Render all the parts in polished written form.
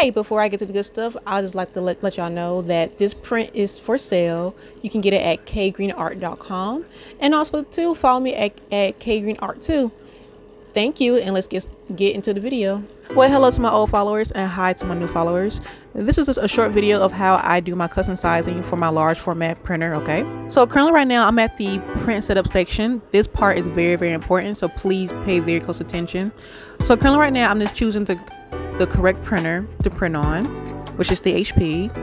Hey, before I get to the good stuff, I'd just like to let y'all know that this print is for sale. You can get it at kgreenart.com, and also too follow me at kgreenart too. Thank you, and let's get into the video. Well, hello to my old followers and hi to my new followers. This is just a short video of how I do my custom sizing for my large format printer. Okay, so currently right now I'm at the print setup section. This part is very important, so please pay very close attention. So currently right now I'm just choosing the correct printer to print on, which is the HP,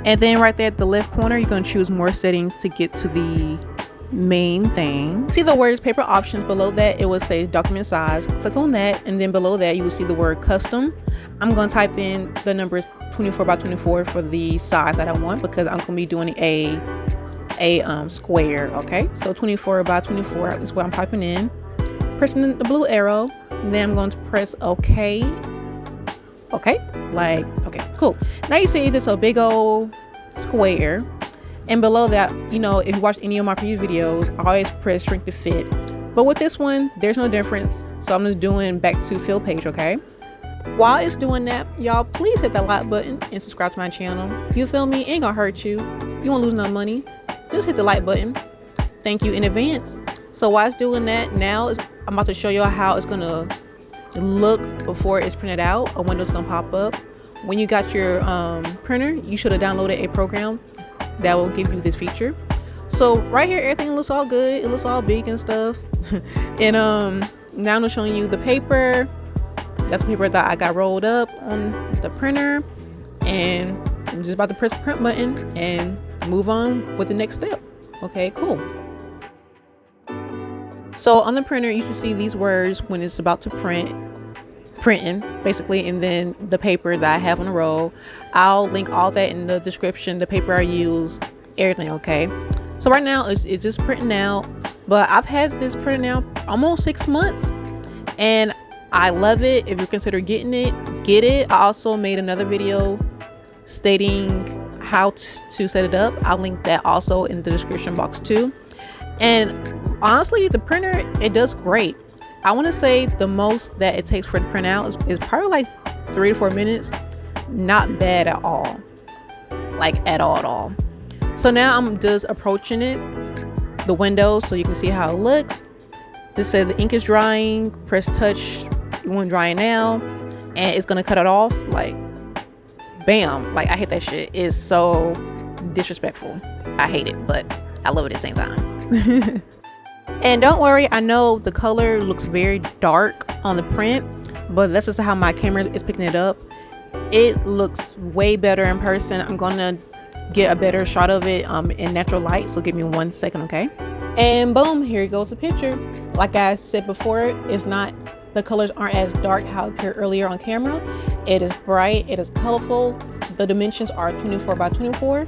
and then right there at the left corner you're going to choose more settings to get to the main thing. See the words paper options below that, it will say document size. Click on that, and then below that you will see the word custom. I'm going to type in the numbers 24 by 24 for the size that I want, because I'm going to be doing a square. Okay, so 24 by 24 is what I'm typing in, pressing the blue arrow, and then I'm going to press OK. Okay, cool. Now you see it's a big old square, and below that, you know, if you watch any of my previous videos, I always press shrink to fit, but with this one there's no difference, so I'm just doing back to fill page. Okay, while it's doing that, y'all please hit that like button and subscribe to my channel. You feel me? Ain't gonna hurt you. You won't lose no money. Just hit the like button. Thank you in advance. So while it's doing that, now I'm about to show you how it's gonna look before it's printed out. A window's gonna pop up. When you got your printer, you should have downloaded a program that will give you this feature. So right here everything looks all good, it looks all big and stuff. And now I'm showing you the paper. That's the paper that I got rolled up on the printer, and I'm just about to press the print button and move on with the next step. Okay, cool. So on the printer you should see these words when it's about to printing basically, and then the paper that I have on the roll. I'll link all that in the description, the paper I use, everything. Okay, so right now it's just printing out, but I've had this printing out almost 6 months and I love it. If you consider getting it, get it. I also made another video stating how to set it up. I'll link that also in the description box too. And honestly, the printer, it does great. I want to say the most that it takes for the print out is probably like 3 to 4 minutes. Not bad at all, like at all. So now I'm just approaching the window so you can see how it looks. This says the ink is drying. Press touch when drying now, and it's gonna cut it off. Like bam, like I hate that shit. It's so disrespectful. I hate it, but I love it at the same time. And don't worry, I know the color looks very dark on the print, but that's just how my camera is picking it up. It looks way better in person. I'm gonna get a better shot of it in natural light, so give me 1 second. Okay, and boom, here goes the picture. Like I said before, the colors aren't as dark how it appeared earlier on camera. It is bright, it is colorful. The dimensions are 24 by 24,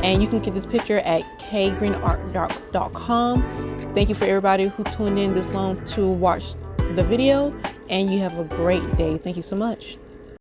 and you can get this picture at kgreenart.com. Thank you for everybody who tuned in this long to watch the video, and you have a great day. Thank you so much.